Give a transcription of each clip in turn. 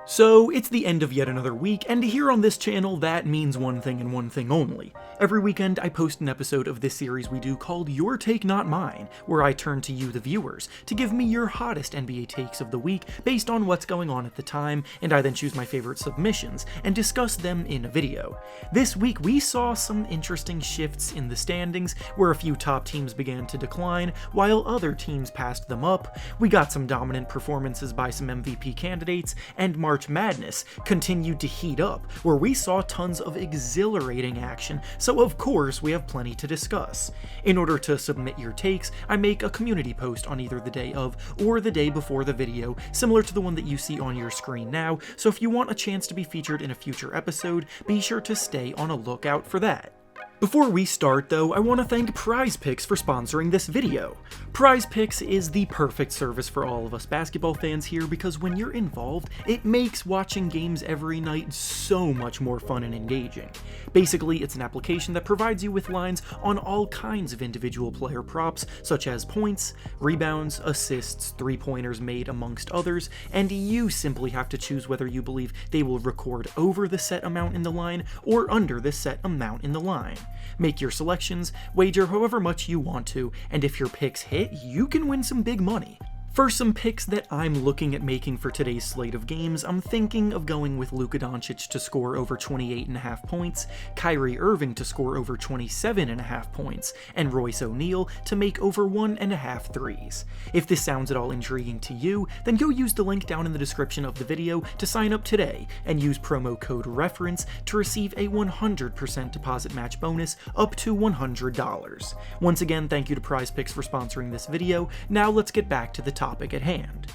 So, it's the end of yet another week, and here on this channel, that means one thing and one thing only. Every weekend, I post an episode of this series we do called Your Take Not Mine, where I turn to you, the viewers, to give me your hottest NBA takes of the week based on what's going on at the time, and I then choose my favorite submissions and discuss them in a video. This week, we saw some interesting shifts in the standings, where a few top teams began to decline, while other teams passed them up. We got some dominant performances by some MVP candidates, and March Madness continued to heat up, where we saw tons of exhilarating action, so of course we have plenty to discuss. In order to submit your takes, I make a community post on either the day of or the day before the video, similar to the one that you see on your screen now, so if you want a chance to be featured in a future episode, be sure to stay on a lookout for that. Before we start though, I want to thank Prizepix for sponsoring this video. Prizepix is the perfect service for all of us basketball fans here because when you're involved, it makes watching games every night so much more fun and engaging. Basically, it's an application that provides you with lines on all kinds of individual player props, such as points, rebounds, assists, three-pointers made amongst others, and you simply have to choose whether you believe they will record over the set amount in the line or under the set amount in the line. Make your selections, wager however much you want to, and if your picks hit, you can win some big money. For some picks that I'm looking at making for today's slate of games, I'm thinking of going with Luka Doncic to score over 28.5 points, Kyrie Irving to score over 27.5 points, and Royce O'Neal to make over 1.5 threes. If this sounds at all intriguing to you, then go use the link down in the description of the video to sign up today, and use promo code REFERENCE to receive a 100% deposit match bonus up to $100. Once again, thank you to Prizepix for sponsoring this video. Now let's get back to the topic at hand.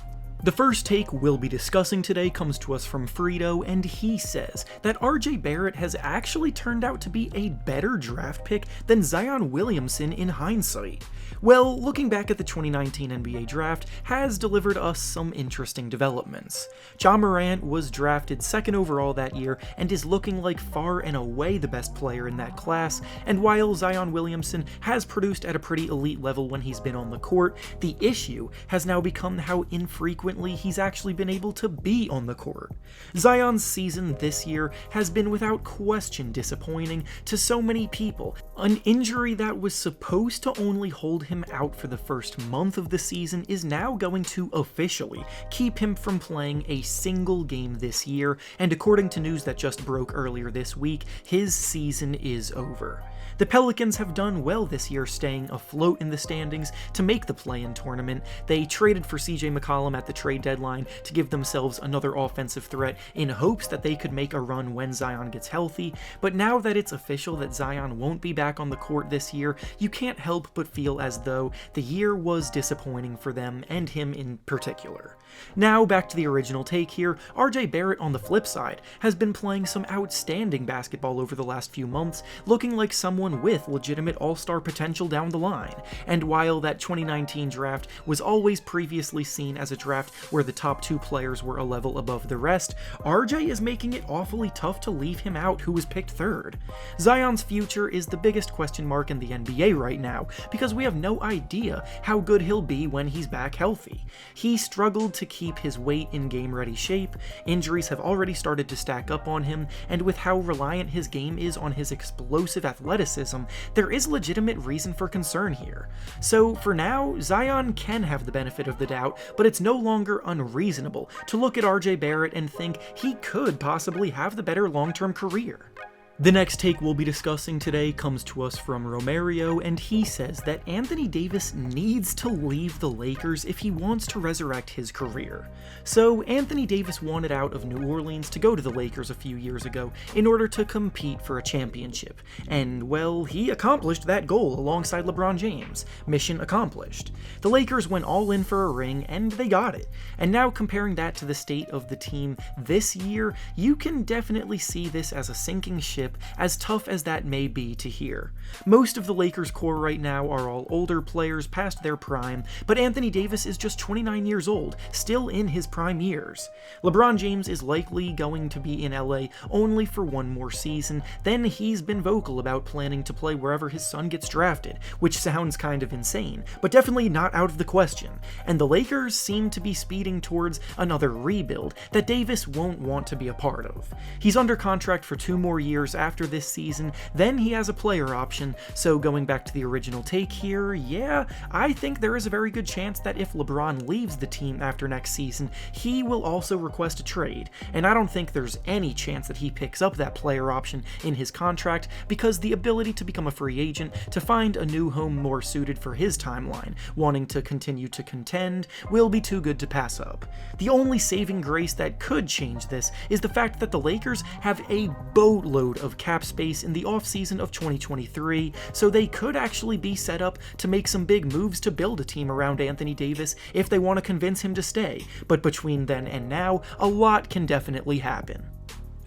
The first take we'll be discussing today comes to us from Frito, and he says that RJ Barrett has actually turned out to be a better draft pick than Zion Williamson in hindsight. Well, looking back at the 2019 NBA draft has delivered us some interesting developments. Ja Morant was drafted second overall that year and is looking like far and away the best player in that class, and while Zion Williamson has produced at a pretty elite level when he's been on the court, the issue has now become how infrequently he's actually been able to be on the court. Zion's season this year has been without question disappointing to so many people. An injury that was supposed to only hold him out for the first month of the season is now going to officially keep him from playing a single game this year, and according to news that just broke earlier this week, his season is over. The Pelicans have done well this year staying afloat in the standings to make the play-in tournament. They traded for CJ McCollum at the trade deadline to give themselves another offensive threat in hopes that they could make a run when Zion gets healthy, but now that it's official that Zion won't be back on the court this year, you can't help but feel as though the year was disappointing for them, and him in particular. Now back to the original take here, RJ Barrett on the flip side has been playing some outstanding basketball over the last few months, looking like someone with legitimate all-star potential down the line, and while that 2019 draft was always previously seen as a draft where the top two players were a level above the rest, RJ is making it awfully tough to leave him out who was picked third. Zion's future is the biggest question mark in the NBA right now, because we have no idea how good he'll be when he's back healthy. He struggled to keep his weight in game-ready shape, injuries have already started to stack up on him, and with how reliant his game is on his explosive athleticism, there is legitimate reason for concern here. So for now, Zion can have the benefit of the doubt, but it's no longer unreasonable to look at RJ Barrett and think he could possibly have the better long-term career. The next take we'll be discussing today comes to us from Romario, and he says that Anthony Davis needs to leave the Lakers if he wants to resurrect his career. So Anthony Davis wanted out of New Orleans to go to the Lakers a few years ago in order to compete for a championship, and well, he accomplished that goal alongside LeBron James. Mission accomplished. The Lakers went all in for a ring, and they got it. And now comparing that to the state of the team this year, you can definitely see this as a sinking ship ship, as tough as that may be to hear. Most of the Lakers core right now are all older players past their prime, but Anthony Davis is just 29 years old, still in his prime years. LeBron James is likely going to be in LA only for one more season, then he's been vocal about planning to play wherever his son gets drafted, which sounds kind of insane, but definitely not out of the question, and the Lakers seem to be speeding towards another rebuild that Davis won't want to be a part of. He's under contract for 2 more years after this season, then he has a player option, so going back to the original take here, yeah, I think there is a very good chance that if LeBron leaves the team after next season, he will also request a trade, and I don't think there's any chance that he picks up that player option in his contract, because the ability to become a free agent, to find a new home more suited for his timeline, wanting to continue to contend, will be too good to pass up. The only saving grace that could change this is the fact that the Lakers have a boatload of cap space in the offseason of 2023, so they could actually be set up to make some big moves to build a team around Anthony Davis if they want to convince him to stay, but between then and now, a lot can definitely happen.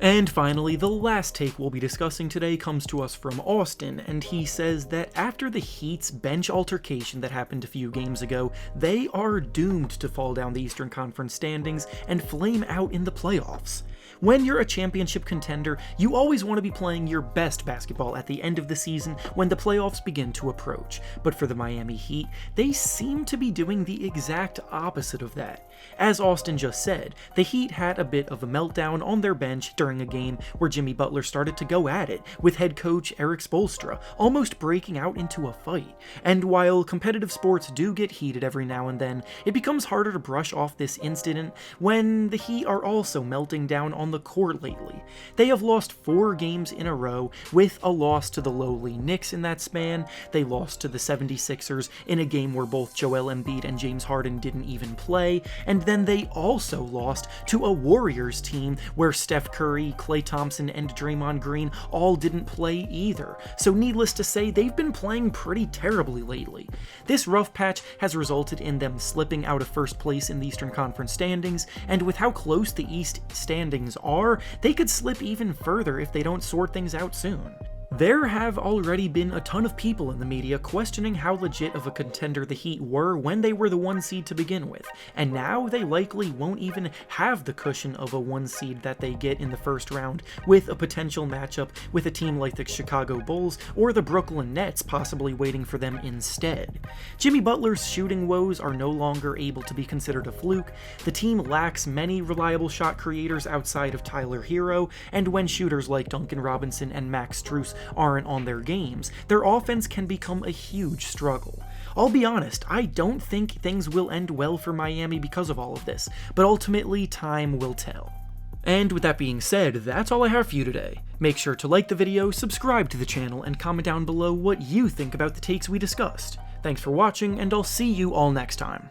And finally, the last take we'll be discussing today comes to us from Austin, and he says that after the Heat's bench altercation that happened a few games ago, they are doomed to fall down the Eastern Conference standings and flame out in the playoffs. When you're a championship contender, you always want to be playing your best basketball at the end of the season when the playoffs begin to approach, but for the Miami Heat, they seem to be doing the exact opposite of that. As Austin just said, the Heat had a bit of a meltdown on their bench during a game where Jimmy Butler started to go at it with head coach Erik Spoelstra, almost breaking out into a fight. And while competitive sports do get heated every now and then, it becomes harder to brush off this incident when the Heat are also melting down on the court lately. They have lost 4 games in a row, with a loss to the lowly Knicks in that span. They lost to the 76ers in a game where both Joel Embiid and James Harden didn't even play, and then they also lost to a Warriors team where Steph Curry, Klay Thompson, and Draymond Green all didn't play either. So needless to say, they've been playing pretty terribly lately. This rough patch has resulted in them slipping out of first place in the Eastern Conference standings, and with how close the East standings are, they could slip even further if they don't sort things out soon. There have already been a ton of people in the media questioning how legit of a contender the Heat were when they were the 1 seed to begin with, and now they likely won't even have the cushion of a 1 seed that they get in the first round, with a potential matchup with a team like the Chicago Bulls or the Brooklyn Nets possibly waiting for them instead. Jimmy Butler's shooting woes are no longer able to be considered a fluke, the team lacks many reliable shot creators outside of Tyler Hero, and when shooters like Duncan Robinson and Max Strus aren't on their games, their offense can become a huge struggle. I'll be honest, I don't think things will end well for Miami because of all of this, but ultimately time will tell. And with that being said, that's all I have for you today. Make sure to like the video, subscribe to the channel, and comment down below what you think about the takes we discussed. Thanks for watching, and I'll see you all next time.